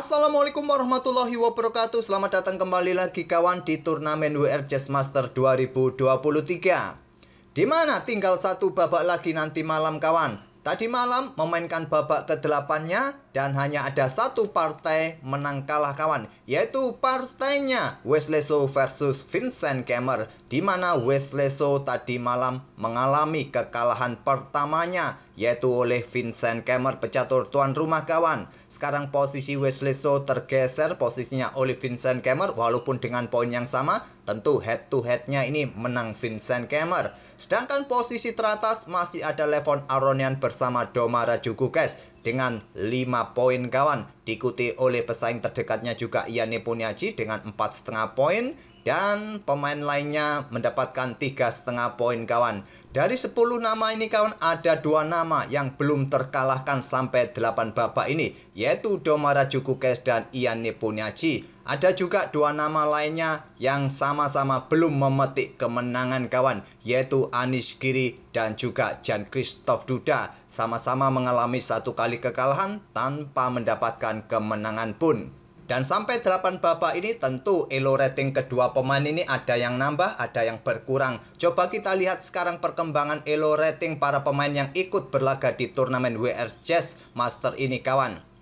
Assalamualaikum warahmatullahi wabarakatuh. Selamat datang kembali lagi kawan di turnamen WR Chess Master 2023. Dimana tinggal satu babak lagi nanti malam kawan. Tadi malam memainkan babak ke-8-nya dan hanya ada satu partai menang kalah kawan, yaitu partainya Wesley So versus Vincent Kemmer, di mana Wesley So tadi malam mengalami kekalahan pertamanya, yaitu oleh Vincent Kemmer, pecatur tuan rumah kawan. Sekarang posisi Wesley So tergeser posisinya oleh Vincent Kemmer, walaupun dengan poin yang sama, tentu head to headnya ini menang Vincent Kemmer. Sedangkan posisi teratas masih ada Levon Aronian bersama Doma Rajugukes dengan 5 poin kawan, diikuti oleh pesaing terdekatnya juga Ian Nepomniachtchi dengan 4,5 poin, dan pemain lainnya mendapatkan 3,5 poin kawan. Dari 10 nama ini kawan, ada 2 nama yang belum terkalahkan sampai 8 babak ini, yaitu Doma Rajugukes dan Ian Nepomniachtchi. Ada juga 2 nama lainnya yang sama-sama belum memetik kemenangan kawan, yaitu Anish Giri dan juga Jan-Christophe Duda. Sama-sama mengalami 1 kali kekalahan tanpa mendapatkan kemenangan pun. Dan sampai 8 babak ini tentu elo rating kedua pemain ini ada yang nambah, ada yang berkurang. Coba kita lihat sekarang perkembangan elo rating para pemain yang ikut berlaga di turnamen WR Chess Master ini kawan.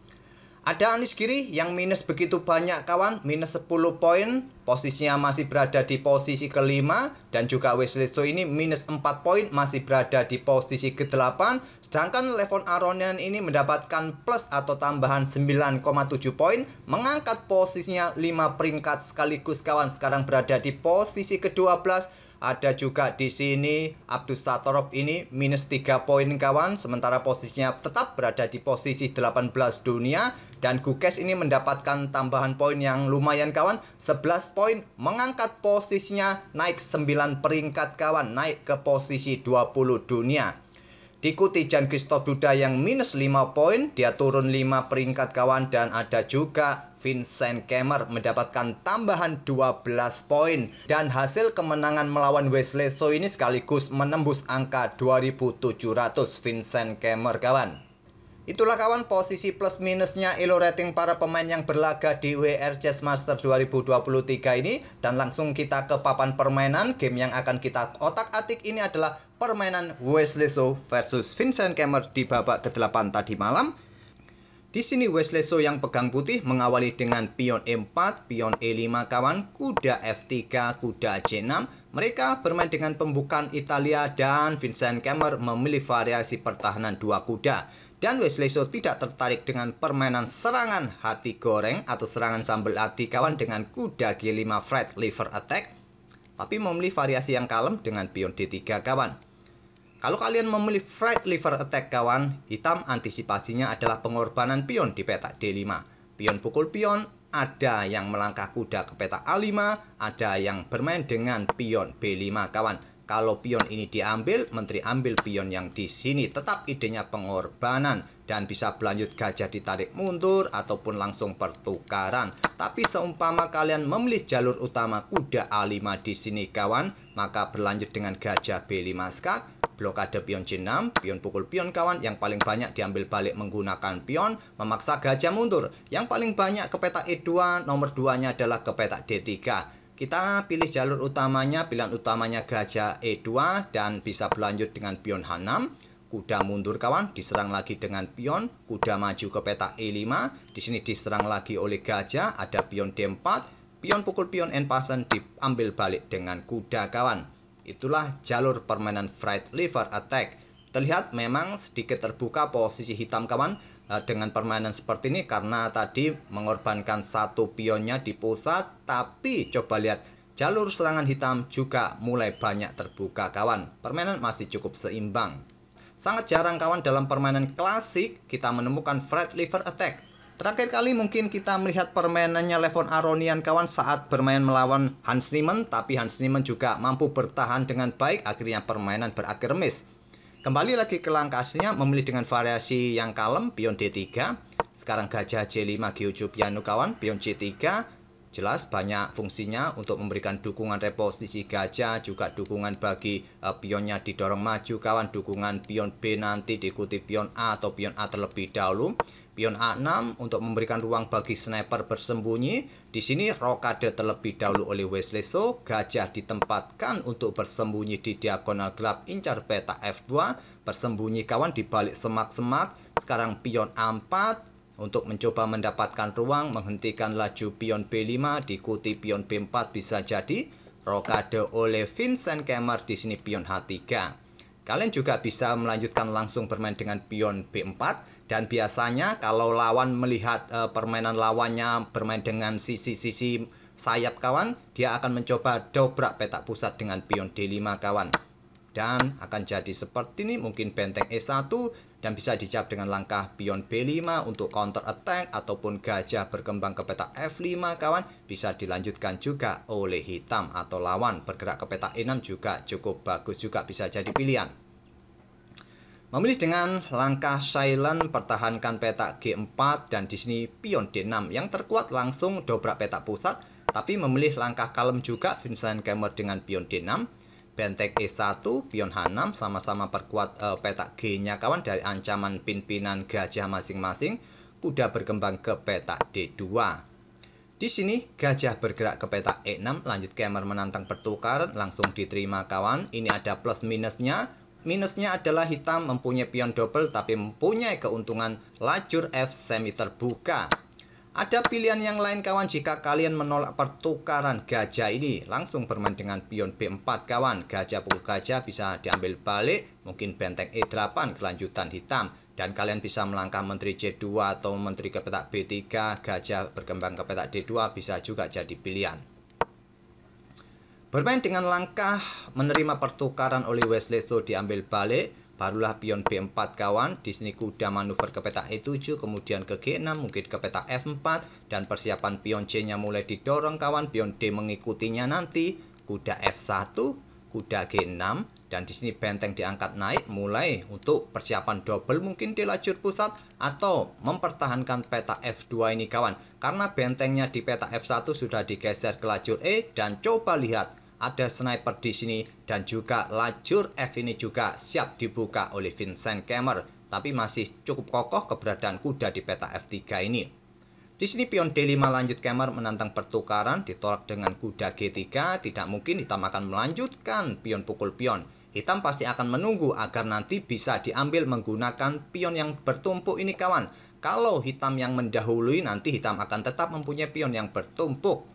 Ada Anish Giri yang minus begitu banyak kawan, minus 10 poin, posisinya masih berada di posisi kelima. Dan juga Wesley So ini minus 4 poin, masih berada di posisi ke-8. Sedangkan Levon Aronian ini mendapatkan plus atau tambahan 9,7 poin, mengangkat posisinya 5 peringkat sekaligus kawan. Sekarang berada di posisi ke-12. Ada juga di sini Abdus Satorov ini minus 3 poin kawan, sementara posisinya tetap berada di posisi 18 dunia. Dan Gukes ini mendapatkan tambahan poin yang lumayan kawan, 11 poin, mengangkat posisinya naik 9 peringkat kawan, naik ke posisi 20 dunia. Diikuti Jan-Christophe Duda yang minus 5 poin, dia turun 5 peringkat kawan. Dan ada juga Vincent Kemmer mendapatkan tambahan 12 poin. Dan hasil kemenangan melawan Wesley So ini sekaligus menembus angka 2700 Vincent Kemmer kawan. Itulah kawan posisi plus minusnya elo rating para pemain yang berlaga di WR Chess Master 2023 ini. Dan langsung kita ke papan permainan. Game yang akan kita otak-atik ini adalah permainan Wesley So versus Vincent Kemmer di babak ke-8 tadi malam. Di sini Wesley So yang pegang putih mengawali dengan pion E4, pion E5 kawan, kuda F3, kuda C6. Mereka bermain dengan pembukaan Italia dan Vincent Kemmer memilih variasi pertahanan 2 kuda. Dan Wesley So tidak tertarik dengan permainan serangan hati goreng atau serangan sambal hati kawan dengan kuda G5 Fried Liver Attack, tapi memilih variasi yang kalem dengan pion D3 kawan. Kalau kalian memilih Fried Liver Attack kawan, hitam antisipasinya adalah pengorbanan pion di peta D5. Pion pukul pion, ada yang melangkah kuda ke peta A5, ada yang bermain dengan pion B5 kawan. Kalau pion ini diambil, menteri ambil pion yang di sini. Tetap idenya pengorbanan dan bisa berlanjut gajah ditarik mundur ataupun langsung pertukaran. Tapi seumpama kalian memilih jalur utama kuda A5 di sini kawan, maka berlanjut dengan gajah B5 skak, blokade pion C6, pion pukul pion kawan. Yang paling banyak diambil balik menggunakan pion, memaksa gajah mundur. Yang paling banyak ke peta E2, nomor 2-nya adalah ke peta D3. Kita pilih jalur utamanya, pilihan utamanya gajah E2 dan bisa berlanjut dengan pion H6. Kuda mundur kawan, diserang lagi dengan pion, kuda maju ke peta E5. Di sini diserang lagi oleh gajah, ada pion D4, pion pukul pion en passant diambil balik dengan kuda kawan. Itulah jalur permainan Fried Liver Attack. Terlihat memang sedikit terbuka posisi hitam kawan dengan permainan seperti ini karena tadi mengorbankan satu pionnya di pusat. Tapi coba lihat jalur serangan hitam juga mulai banyak terbuka kawan. Permainan masih cukup seimbang. Sangat jarang kawan dalam permainan klasik kita menemukan Fried Liver Attack. Terakhir kali mungkin kita melihat permainannya Levon Aronian kawan saat bermain melawan Hans Niemann. Tapi Hans Niemann juga mampu bertahan dengan baik, akhirnya permainan berakhir remis. Kembali lagi ke langkah aslinya, memilih dengan variasi yang kalem, pion D3. Sekarang gajah C5 Gyuju piano kawan, pion C3. Jelas banyak fungsinya untuk memberikan dukungan reposisi gajah, juga dukungan bagi pionnya didorong maju kawan, dukungan pion B nanti diikuti pion A atau pion A terlebih dahulu. Pion A6 untuk memberikan ruang bagi sniper bersembunyi. Di sini rokade terlebih dahulu oleh Wesleso. Gajah ditempatkan untuk bersembunyi di diagonal gelap incar peta F2. Bersembunyi kawan di balik semak-semak. Sekarang pion A4 untuk mencoba mendapatkan ruang, menghentikan laju pion B5, diikuti pion B4 bisa jadi. Rokade oleh Vincent Kemmer, di sini pion H3. Kalian juga bisa melanjutkan langsung bermain dengan pion B4. Dan biasanya kalau lawan melihat permainan lawannya bermain dengan sisi-sisi sayap kawan, dia akan mencoba dobrak petak pusat dengan pion D5 kawan. Dan akan jadi seperti ini, mungkin benteng E1 dan bisa dijawab dengan langkah pion B5 untuk counter attack, ataupun gajah berkembang ke petak F5 kawan. Bisa dilanjutkan juga oleh hitam atau lawan bergerak ke petak E6 juga cukup bagus, juga bisa jadi pilihan. Memilih dengan langkah silent, pertahankan petak G4 dan di sini pion D6 yang terkuat langsung dobrak petak pusat, tapi memilih langkah kalem juga Vincent Kemmer dengan pion D6. Benteng E1, pion H6 sama-sama perkuat petak G-nya kawan dari ancaman pimpinan gajah masing-masing. Kuda berkembang ke petak D2. Di sini gajah bergerak ke petak E6, lanjut Kemmer menantang pertukaran, langsung diterima kawan. Ini ada plus minusnya. Minusnya adalah hitam mempunyai pion double tapi mempunyai keuntungan lajur F semi terbuka. Ada pilihan yang lain kawan jika kalian menolak pertukaran gajah ini. Langsung bermain dengan pion B4 kawan. Gajah pukul gajah bisa diambil balik. Mungkin benteng E8 kelanjutan hitam. Dan kalian bisa melangkah menteri C2 atau menteri ke petak B3. Gajah berkembang ke petak D2 bisa juga jadi pilihan. Bermain dengan langkah menerima pertukaran oleh Wesleso diambil balik, barulah pion B4 kawan. Di sini kuda manuver ke petak E7, kemudian ke G6, mungkin ke petak F4 dan persiapan pion C-nya mulai didorong kawan. Pion D mengikutinya nanti, kuda F1, kuda G6 dan di sini benteng diangkat naik mulai untuk persiapan double mungkin di lajur pusat atau mempertahankan petak F2 ini kawan. Karena bentengnya di petak F1 sudah digeser ke lajur E dan coba lihat ada sniper di sini dan juga lajur F ini juga siap dibuka oleh Vincent Kemmer, tapi masih cukup kokoh keberadaan kuda di peta F3 ini. Di sini pion D5 lanjut Kemmer menantang pertukaran, ditolak dengan kuda G3, tidak mungkin hitam akan melanjutkan pion pukul pion. Hitam pasti akan menunggu agar nanti bisa diambil menggunakan pion yang bertumpuk ini kawan. Kalau hitam yang mendahului, nanti hitam akan tetap mempunyai pion yang bertumpuk.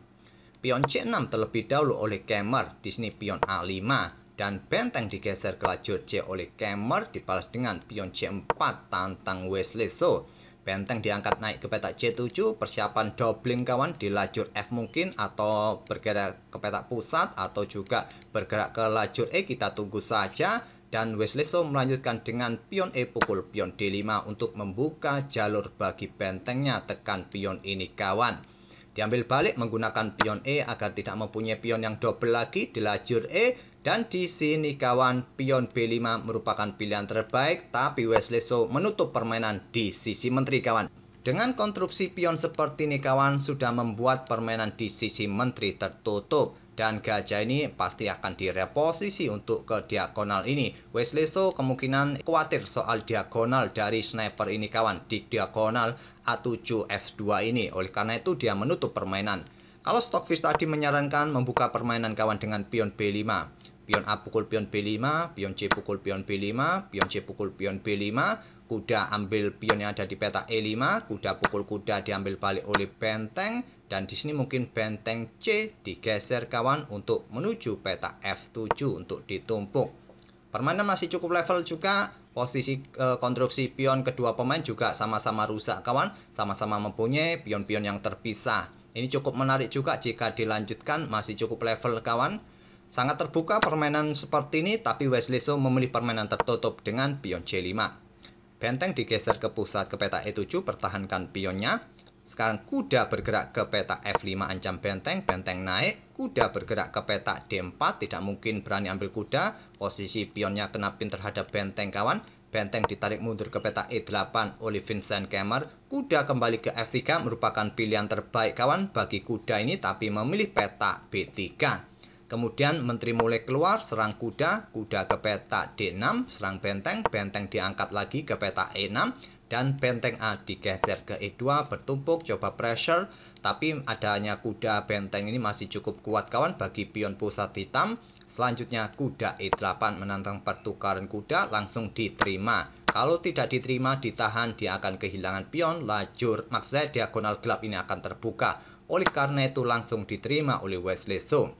Pion C6 terlebih dahulu oleh Kemmer, di sini pion A5 dan benteng digeser ke lajur C oleh Kemmer, dibalas dengan pion C4 tantang Wesleso. Benteng diangkat naik ke petak C7, persiapan doubling kawan di lajur F mungkin atau bergerak ke petak pusat atau juga bergerak ke lajur E, kita tunggu saja. Dan Wesleso melanjutkan dengan pion E pukul pion D5 untuk membuka jalur bagi bentengnya, tekan pion ini kawan. Diambil balik menggunakan pion E agar tidak mempunyai pion yang double lagi di lajur E. Dan di sini kawan, pion B5 merupakan pilihan terbaik, tapi Wesleso menutup permainan di sisi menteri kawan. Dengan konstruksi pion seperti ini kawan, sudah membuat permainan di sisi menteri tertutup. Dan gajah ini pasti akan direposisi untuk ke diagonal ini. Wesleso kemungkinan khawatir soal diagonal dari sniper ini kawan, di diagonal A7 F2 ini. Oleh karena itu dia menutup permainan. Kalau Stockfish tadi menyarankan membuka permainan kawan dengan pion B5. Pion A pukul pion B5, pion C pukul pion B5, pion C pukul pion B5. Kuda ambil pion yang ada di peta E5, kuda pukul kuda diambil balik oleh benteng. Dan di sini mungkin benteng C digeser kawan untuk menuju peta F7 untuk ditumpuk. Permainan masih cukup level juga. Posisi konstruksi pion kedua pemain juga sama-sama rusak kawan. Sama-sama mempunyai pion-pion yang terpisah. Ini cukup menarik juga jika dilanjutkan, masih cukup level kawan. Sangat terbuka permainan seperti ini, tapi Wesleso memilih permainan tertutup dengan pion C5. Benteng digeser ke pusat ke peta E7, pertahankan pionnya. Sekarang kuda bergerak ke peta F5 ancam benteng, benteng naik, kuda bergerak ke peta D4, tidak mungkin berani ambil kuda, posisi pionnya kena pin terhadap benteng kawan, benteng ditarik mundur ke peta E8 oleh Vincent Kemmer, kuda kembali ke F3 merupakan pilihan terbaik kawan bagi kuda ini tapi memilih peta B3. Kemudian menteri mulai keluar, serang kuda, kuda ke peta D6, serang benteng, benteng diangkat lagi ke peta E6, dan benteng A digeser ke E2 bertumpuk, coba pressure, tapi adanya kuda benteng ini masih cukup kuat kawan bagi pion pusat hitam. Selanjutnya kuda E8 menantang pertukaran kuda, langsung diterima. Kalau tidak diterima, ditahan, dia akan kehilangan pion, lajur maksudnya diagonal gelap ini akan terbuka. Oleh karena itu langsung diterima oleh Wesley So.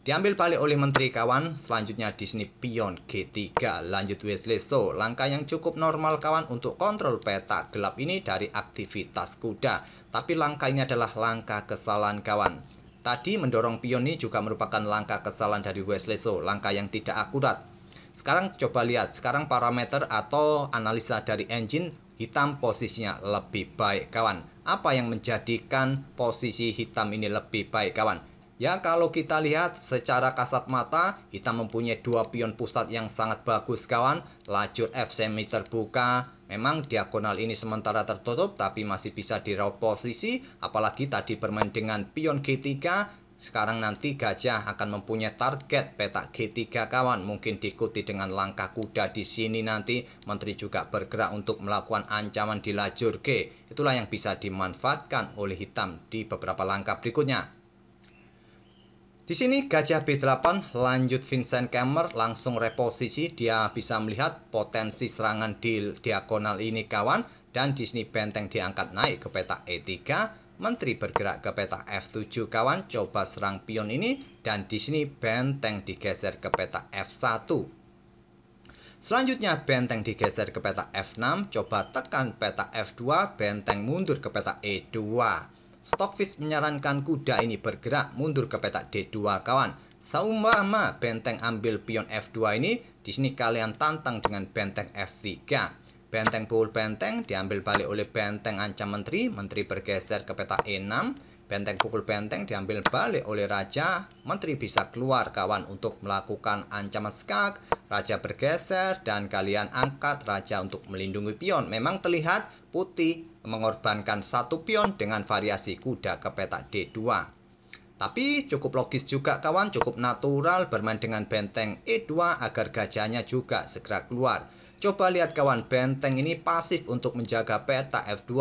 Diambil balik oleh menteri kawan. Selanjutnya di sini pion G3, lanjut Wesley So. Langkah yang cukup normal kawan untuk kontrol peta gelap ini dari aktivitas kuda. Tapi langkah ini adalah langkah kesalahan kawan. Tadi mendorong pion ini juga merupakan langkah kesalahan dari Wesley So, langkah yang tidak akurat. Sekarang coba lihat, sekarang parameter atau analisa dari engine, hitam posisinya lebih baik kawan. Apa yang menjadikan posisi hitam ini lebih baik kawan? Ya, kalau kita lihat secara kasat mata, hitam mempunyai dua pion pusat yang sangat bagus kawan. Lajur F semi terbuka. Memang diagonal ini sementara tertutup, tapi masih bisa diraup posisi. Apalagi tadi bermain dengan pion G3. Sekarang nanti gajah akan mempunyai target peta G3 kawan. Mungkin diikuti dengan langkah kuda di sini nanti. Menteri juga bergerak untuk melakukan ancaman di lajur G. Itulah yang bisa dimanfaatkan oleh hitam di beberapa langkah berikutnya. Di sini gajah B8 lanjut Vincent Kemmer langsung reposisi, dia bisa melihat potensi serangan di diagonal ini kawan, dan di sini benteng diangkat naik ke peta E3, menteri bergerak ke peta F7 kawan, coba serang pion ini, dan di sini benteng digeser ke peta F1. Selanjutnya benteng digeser ke peta F6, coba tekan peta F2, benteng mundur ke peta E2. Stockfish menyarankan kuda ini bergerak mundur ke peta D2 kawan. Seumpama benteng ambil pion F2 ini, di sini kalian tantang dengan benteng F3. Benteng pukul benteng diambil balik oleh benteng ancam menteri, menteri bergeser ke peta E6. Benteng pukul benteng diambil balik oleh raja, menteri bisa keluar kawan untuk melakukan ancaman skak. Raja bergeser dan kalian angkat raja untuk melindungi pion. Memang terlihat putih mengorbankan satu pion dengan variasi kuda ke peta D2. Tapi cukup logis juga kawan, cukup natural bermain dengan benteng E2 agar gajahnya juga segera keluar. Coba lihat kawan, benteng ini pasif untuk menjaga peta F2.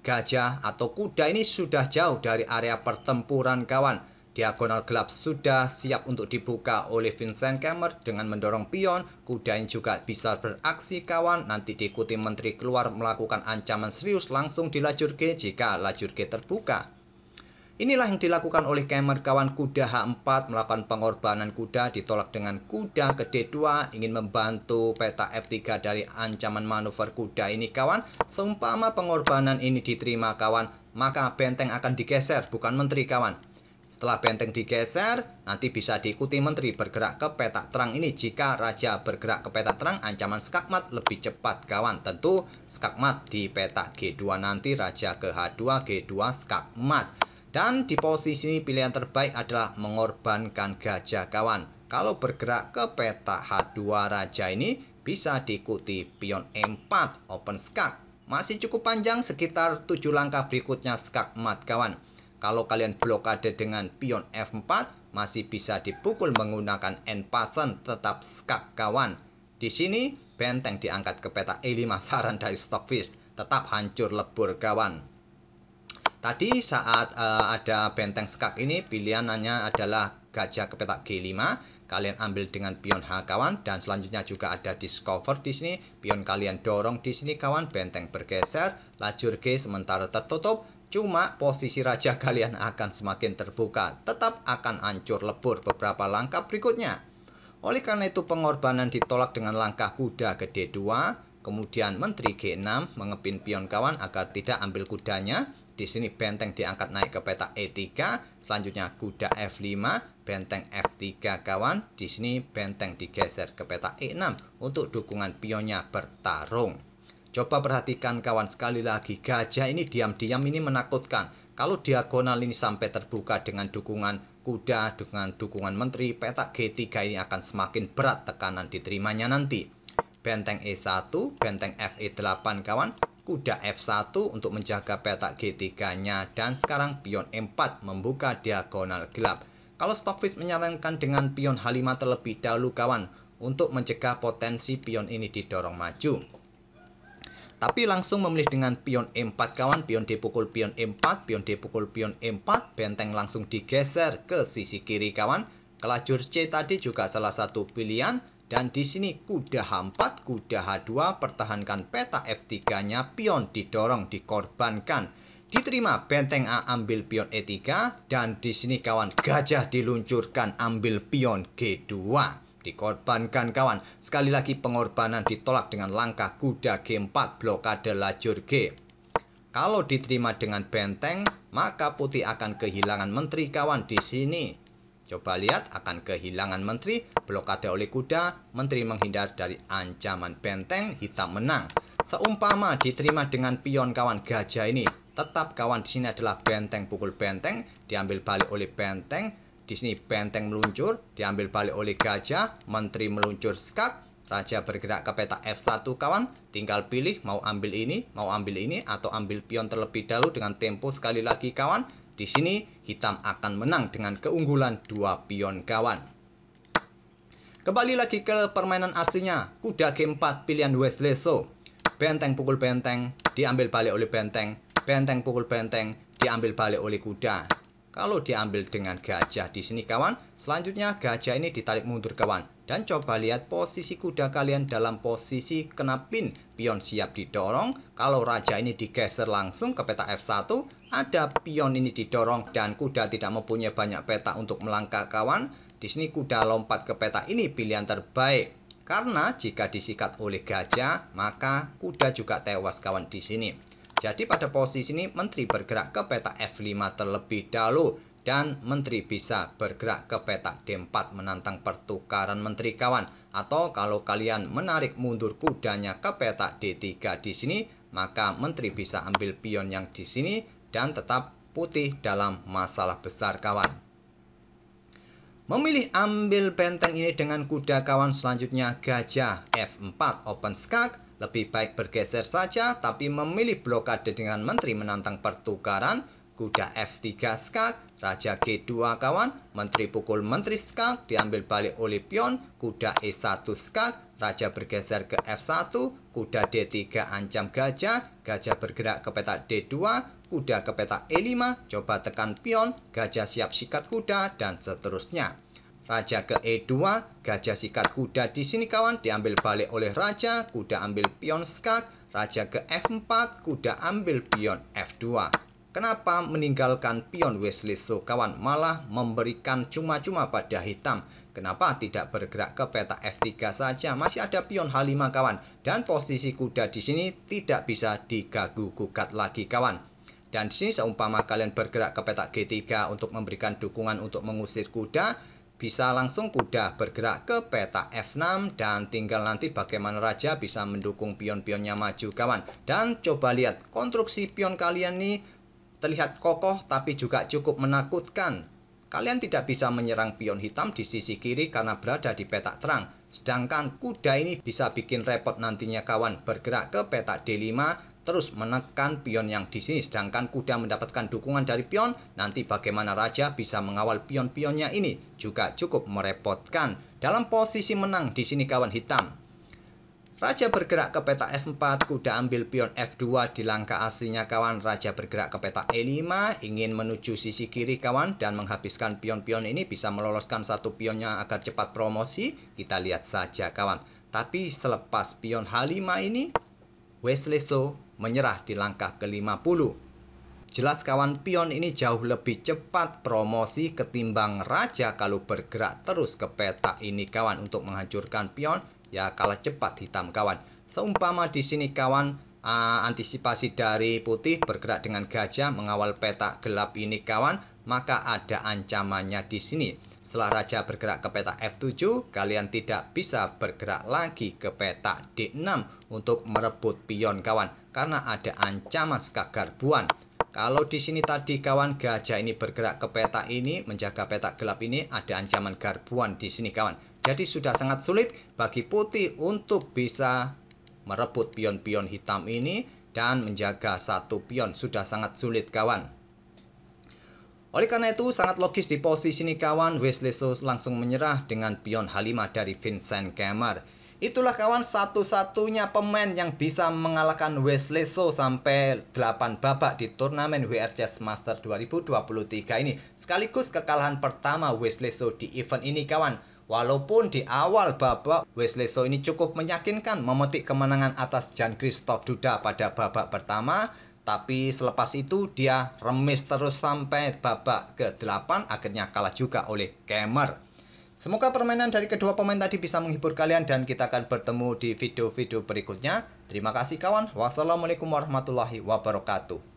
Gajah atau kuda ini sudah jauh dari area pertempuran kawan. Diagonal gelap sudah siap untuk dibuka oleh Vincent Kemmer dengan mendorong pion. Kuda ini juga bisa beraksi kawan. Nanti diikuti menteri keluar melakukan ancaman serius langsung di lajur G jika lajur G terbuka. Inilah yang dilakukan oleh Kemmer kawan. Kuda H4 melakukan pengorbanan kuda, ditolak dengan kuda ke D2, ingin membantu peta F3 dari ancaman manuver kuda ini kawan. Seumpama pengorbanan ini diterima kawan, maka benteng akan digeser, bukan menteri kawan. Setelah benteng digeser, nanti bisa diikuti menteri bergerak ke peta terang ini. Jika raja bergerak ke peta terang, ancaman skakmat lebih cepat kawan. Tentu skakmat di peta G2 nanti, raja ke H2, G2 skakmat. Dan di posisi ini pilihan terbaik adalah mengorbankan gajah kawan. Kalau bergerak ke peta H2 raja ini, bisa diikuti pion E4, open skak. Masih cukup panjang, sekitar 7 langkah berikutnya skakmat kawan. Kalau kalian blokade dengan pion F4, masih bisa dipukul menggunakan en-passant, tetap skak kawan. Di sini benteng diangkat ke peta E5, saran dari Stockfish, tetap hancur lebur kawan. Tadi saat ada benteng skak ini, pilihannya adalah gajah ke peta G5. Kalian ambil dengan pion H kawan, dan selanjutnya juga ada discover di sini. Pion kalian dorong di sini kawan, benteng bergeser, lajur G sementara tertutup. Cuma posisi raja kalian akan semakin terbuka, tetap akan hancur lebur beberapa langkah berikutnya. Oleh karena itu pengorbanan ditolak dengan langkah kuda ke D2, kemudian menteri G6 mengepin pion kawan agar tidak ambil kudanya. Di sini benteng diangkat naik ke peta E3, selanjutnya kuda F5, benteng F3 kawan. Di sini benteng digeser ke peta E6 untuk dukungan pionnya bertarung. Coba perhatikan kawan, sekali lagi gajah ini diam-diam ini menakutkan. Kalau diagonal ini sampai terbuka dengan dukungan kuda, dengan dukungan menteri, peta G3 ini akan semakin berat tekanan diterimanya nanti. Benteng E1, benteng FE8 kawan, kuda F1 untuk menjaga peta G3-nya, dan sekarang pion E4 membuka diagonal gelap. Kalau Stockfish menyarankan dengan pion H5 terlebih dahulu kawan, untuk mencegah potensi pion ini didorong maju. Tapi langsung memilih dengan pion E4 kawan, pion D pukul pion E4, pion D pukul pion E4, benteng langsung digeser ke sisi kiri kawan. Kelajur C tadi juga salah satu pilihan. Dan di sini kuda H4, kuda H2, pertahankan peta F3-nya, pion didorong, dikorbankan. Diterima benteng A ambil pion E3, dan di sini kawan gajah diluncurkan ambil pion G2. Dikorbankan kawan. Sekali lagi pengorbanan ditolak dengan langkah kuda G4 blokade lajur G. Kalau diterima dengan benteng, maka putih akan kehilangan menteri kawan di sini. Coba lihat, akan kehilangan menteri, blokade oleh kuda, menteri menghindar dari ancaman benteng, hitam menang. Seumpama diterima dengan pion kawan gajah ini, tetap kawan di sini adalah benteng pukul benteng, diambil balik oleh benteng. Di sini benteng meluncur, diambil balik oleh gajah, menteri meluncur skak, raja bergerak ke peta F1 kawan, tinggal pilih mau ambil ini, atau ambil pion terlebih dahulu dengan tempo sekali lagi kawan. Di sini hitam akan menang dengan keunggulan 2 pion kawan. Kembali lagi ke permainan aslinya, kuda G4 pilihan Wesley So. Benteng pukul benteng, diambil balik oleh benteng, benteng pukul benteng, diambil balik oleh kuda. Kalau diambil dengan gajah di sini kawan, selanjutnya gajah ini ditarik mundur kawan. Dan coba lihat posisi kuda kalian dalam posisi kena pin, pion siap didorong. Kalau raja ini digeser langsung ke peta F1, ada pion ini didorong dan kuda tidak mempunyai banyak peta untuk melangkah kawan. Di sini kuda lompat ke peta ini pilihan terbaik. Karena jika disikat oleh gajah, maka kuda juga tewas kawan di sini. Jadi pada posisi ini menteri bergerak ke peta F5 terlebih dahulu. Dan menteri bisa bergerak ke peta D4 menantang pertukaran menteri kawan. Atau kalau kalian menarik mundur kudanya ke peta D3 di sini, maka menteri bisa ambil pion yang di sini dan tetap putih dalam masalah besar kawan. Memilih ambil benteng ini dengan kuda kawan, selanjutnya gajah F4 open skak. Lebih baik bergeser saja, tapi memilih blokade dengan menteri menantang pertukaran. Kuda F3 skak, raja G2 kawan, menteri pukul menteri skak, diambil balik oleh pion. Kuda E1 skak, raja bergeser ke F1, kuda D3 ancam gajah, gajah bergerak ke peta D2, kuda ke peta E5, coba tekan pion, gajah siap sikat kuda, dan seterusnya. Raja ke E2, gajah sikat kuda di sini kawan, diambil balik oleh raja, kuda ambil pion skak, raja ke F4, kuda ambil pion F2. Kenapa meninggalkan pion Wesley So kawan, malah memberikan cuma-cuma pada hitam? Kenapa tidak bergerak ke peta F3 saja? Masih ada pion H5 kawan, dan posisi kuda di sini tidak bisa diganggu-gugat lagi kawan. Dan di sini seumpama kalian bergerak ke peta G3 untuk memberikan dukungan untuk mengusir kuda, bisa langsung kuda bergerak ke peta F6 dan tinggal nanti bagaimana raja bisa mendukung pion-pionnya maju kawan. Dan coba lihat konstruksi pion kalian nih terlihat kokoh tapi juga cukup menakutkan. Kalian tidak bisa menyerang pion hitam di sisi kiri karena berada di peta terang. Sedangkan kuda ini bisa bikin repot nantinya kawan, bergerak ke peta D5 terus menekan pion yang di sini, sedangkan kuda mendapatkan dukungan dari pion. Nanti bagaimana raja bisa mengawal pion-pionnya ini juga cukup merepotkan. Dalam posisi menang di sini kawan hitam. Raja bergerak ke peta F4, kuda ambil pion F2 di langkah aslinya kawan. Raja bergerak ke peta E5, ingin menuju sisi kiri kawan dan menghabiskan pion-pion ini, bisa meloloskan satu pionnya agar cepat promosi. Kita lihat saja kawan. Tapi selepas pion H5 ini, Wesley So menyerah di langkah ke-50. Jelas kawan, pion ini jauh lebih cepat promosi ketimbang raja kalau bergerak terus ke peta ini kawan untuk menghancurkan pion, ya kalah cepat hitam kawan. Seumpama di sini kawan, antisipasi dari putih bergerak dengan gajah mengawal peta gelap ini kawan, maka ada ancamannya di sini. Setelah raja bergerak ke peta F7, kalian tidak bisa bergerak lagi ke peta D6 untuk merebut pion kawan, karena ada ancaman skak garbuan. Kalau di sini tadi kawan gajah ini bergerak ke peta ini menjaga peta gelap ini, ada ancaman garbuan di sini kawan. Jadi sudah sangat sulit bagi putih untuk bisa merebut pion-pion hitam ini dan menjaga satu pion, sudah sangat sulit kawan. Oleh karena itu sangat logis di posisi ini kawan, Wesley So langsung menyerah dengan pion H5 dari Vincent Kemmer. Itulah kawan satu-satunya pemain yang bisa mengalahkan Wesley So sampai 8 babak di turnamen WR Chess Master 2023 ini. Sekaligus kekalahan pertama Wesley So di event ini kawan. Walaupun di awal babak Wesley So ini cukup meyakinkan memetik kemenangan atas Jan-Christoph Duda pada babak pertama, tapi selepas itu dia remis terus sampai babak ke-8, akhirnya kalah juga oleh Kemmer. Semoga permainan dari kedua pemain tadi bisa menghibur kalian dan kita akan bertemu di video-video berikutnya. Terima kasih kawan. Wassalamualaikum warahmatullahi wabarakatuh.